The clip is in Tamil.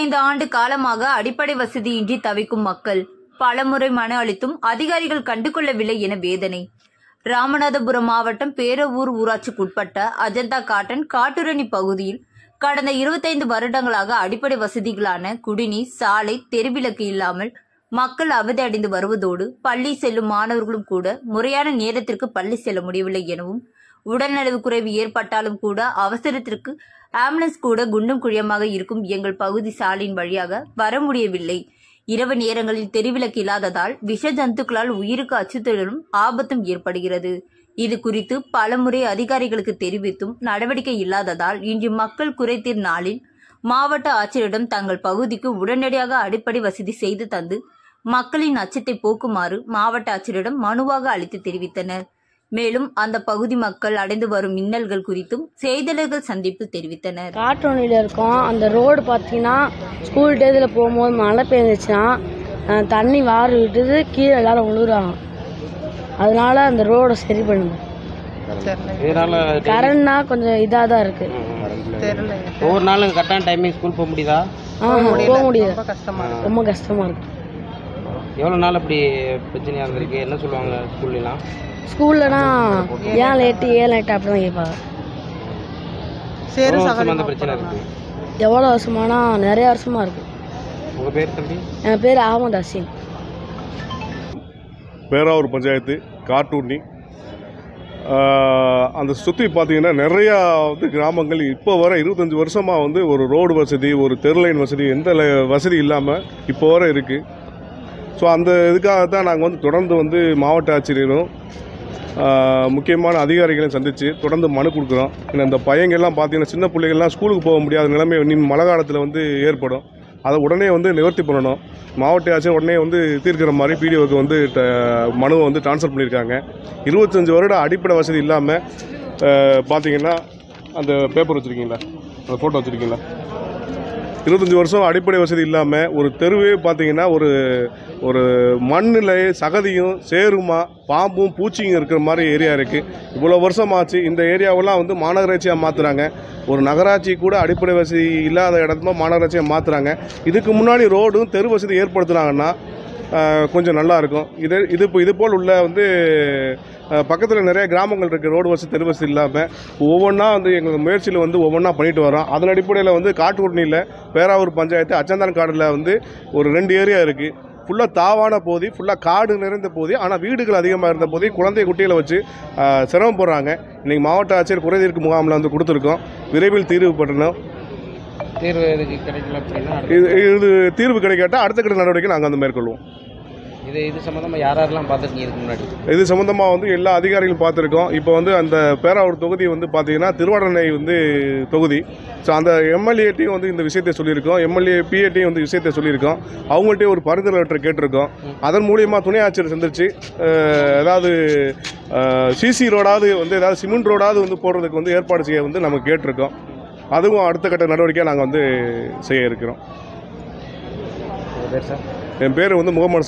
25 ஆண்டு காலமாக அடிப்படை வசதியின்றி தவிக்கும் மக்கள் பலமுறை மனு அளித்தும் அதிகாரிகள் கண்டுகொள்ளவில்லை என வேதனை. ராமநாதபுரம் மாவட்டம் பேரவூர் ஊராட்சிக்குட்பட்ட அஜந்தா காட்டன் காட்டுரணி பகுதியில் கடந்த 25 வருடங்களாக அடிப்படை வசதிகளான குடிநீர், சாலை, தெருவிளக்கு இல்லாமல் மக்கள் அவதியடைந்து வருவதோடு பள்ளி செல்லும் மாணவர்களும் கூட முறையான நேரத்திற்கு பள்ளி செல்ல முடியவில்லை எனவும், உடல்நலவு குறைவு ஏற்பட்டாலும் கூட அவசரத்திற்கு ஆம்புலன்ஸ் கூட குண்டும் குழியமாக இருக்கும் எங்கள் பகுதி சாலையின் வழியாக வர முடியவில்லை. இரவு நேரங்களில் தெருவிளக்கு இல்லாததால் விஷ ஜந்துக்களால் உயிருக்கு அச்சுறுத்தலும் ஆபத்தும் ஏற்படுகிறது. இது குறித்து பலமுறை அதிகாரிகளுக்கு தெரிவித்தும் நடவடிக்கை இல்லாததால் இன்று மக்கள் குறைதீர் நாளில் மாவட்ட ஆட்சியரிடம் தங்கள் பகுதிக்கு உடனடியாக அடிப்படை வசதி செய்து தந்து மக்களின் அச்சத்தை போக்குமாறு மாவட்ட ஆட்சியரிடம் மனுவாக அளித்து தெரிவித்தனர். மேலும் அந்த பகுதி மக்கள் அடைந்து வரும் இன்னல்கள் குறித்தும் செய்தியாளர்கள் சந்திப்பில் தெரிவித்தனர். காட்டுவணியில் இருக்கோம். அந்த ரோடு பார்த்தீங்கன்னா ஸ்கூல் டேஸில் போகும்போது மழை பெய்ஞ்சிச்சுன்னா தண்ணி வாரி விட்டுது, கீழே எல்லாரும் விழுகுறாங்க. அதனால அந்த ரோடை சரி பண்ணுங்க. கரண்ட்னா கொஞ்சம் இதாக தான் இருக்கு. ஒவ்வொரு நாளும் கரெக்டான டைமிங் ஸ்கூல் போக முடியுதா? போக முடியாது, ரொம்ப கஷ்டமாக இருக்கு. எவ்வளோ நாள் அப்படி பிரச்சனையாக இருந்திருக்கு? என்ன சொல்லுவாங்க ஸ்கூல்லாம்? ஸ்கூல்லனா ஏன் லேட்டு அப்படி தான் கேட்பாங்க. அந்த பிரச்சனை இருக்கு. எவ்வளோ வருஷமானா நிறைய வருஷமா இருக்கு. உங்கள் பேர் தம்பி? என் பேர் அகமது ஹசீன். பேராவூர் பஞ்சாயத்து காட்டூர்னி. அந்த சுற்றி பார்த்தீங்கன்னா நிறையா கிராமங்கள் இப்போ வர 25 வருஷமாக ஒரு ரோடு வசதி, ஒரு தெருலைன் வசதி, எந்த வசதி இல்லாமல் இப்போ வர இருக்குது. ஸோ அந்த இதுக்காக தான் நாங்கள் தொடர்ந்து மாவட்ட ஆட்சியரும் முக்கியமான அதிகாரிகளையும் சந்தித்து தொடர்ந்து மனு கொடுக்குறோம். ஏன்னா இந்த பையங்கள்லாம் பார்த்தீங்கன்னா சின்ன பிள்ளைகள்லாம் ஸ்கூலுக்கு போக முடியாத நிலைமை மழை காலத்தில் ஏற்படும். அதை உடனே நிவர்த்தி பண்ணணும். மாவட்ட ஆட்சியர் உடனே தீர்க்கிற மாதிரி பிடிஓக்கு மனுவை ட்ரான்ஸ்ஃபர் பண்ணியிருக்காங்க. 25 வருட அடிப்படை வசதி இல்லாமல் பார்த்தீங்கன்னா அந்த பேப்பர் வச்சுருக்கீங்களா, அந்த ஃபோட்டோ வச்சுருக்கீங்களா, 25 வருஷம் அடிப்படை வசதி இல்லாமல் ஒரு தெருவே பார்த்தீங்கன்னா ஒரு மண்ணில் சகதியும் சேருமா பாம்பும் பூச்சியும் இருக்கிற மாதிரி ஏரியா இருக்குது. இவ்வளோ வருஷமாச்சு. இந்த ஏரியாவெல்லாம் மாநகராட்சியாக மாற்றுறாங்க. ஒரு நகராட்சி கூட அடிப்படை வசதி இல்லாத இடத்துல மாநகராட்சியாக மாற்றுறாங்க. இதுக்கு முன்னாடி ரோடும் தெரு வசதி ஏற்படுத்துனாங்கன்னா கொஞ்சம் நல்லாயிருக்கும். இது போல் உள்ள பக்கத்தில் நிறைய கிராமங்கள் இருக்குது, ரோடு வசதி தெரு வசதி இல்லாமல். ஒவ்வொன்றா எங்கள் முயற்சியில் ஒவ்வொன்றா பண்ணிட்டு வரோம். அதன் அடிப்படையில் காட்டுவரணியில் பேராவூர் பஞ்சாயத்து அச்சந்தான் காடில் ஒரு 2 ஏரியா இருக்குது. ஃபுல்லாக தாவான பகுதி, ஃபுல்லாக காடு நிறைந்த பகுதி. ஆனால் வீடுகள் அதிகமாக இருந்த பகுதி குழந்தை குட்டிகளை வச்சு சிரமப்படுறாங்க. இன்றைக்கி மாவட்ட ஆட்சியர் குறைதீர்க்கும் முகாமில் கொடுத்துருக்கோம். விரைவில் தீர்வு பண்ணணும். தீர்வு எதுக்கு கிடைக்கல அப்படின்னா இது தீர்வு கிடைக்காட்டா அடுத்த கட்ட நடவடிக்கை நாங்கள் மேற்கொள்வோம். இது சம்மந்தமாக யாரெல்லாம் பார்த்துருக்கீங்க? இதுக்கு முன்னாடி இது சம்மந்தமாக எல்லா அதிகாரிகளும் பார்த்துருக்கோம். இப்போ அந்த பேராவூர் தொகுதி பார்த்தீங்கன்னா திருவாடனை தொகுதி. ஸோ அந்த எம்எல்ஏட்டையும் இந்த விஷயத்தை சொல்லியிருக்கோம். எம்எல்ஏ பிஏட்டையும் விஷயத்தை சொல்லியிருக்கோம். அவங்கள்ட்டே ஒரு பரிந்துரை லெட்டர் கேட்டிருக்கோம். அதன் மூலியமாக துணை ஆட்சியர் சந்திச்சு ஏதாவது சிசி ரோடாவது ஏதாவது சிமெண்ட் ரோடாவது போடுறதுக்கு ஏற்பாடு செய்ய நம்ம கேட்டிருக்கோம். அதுவும் அடுத்த கட்ட நடவடிக்கையாக நாங்கள் செய்ய இருக்கிறோம். பேர் சார்? என் பேர் முகமது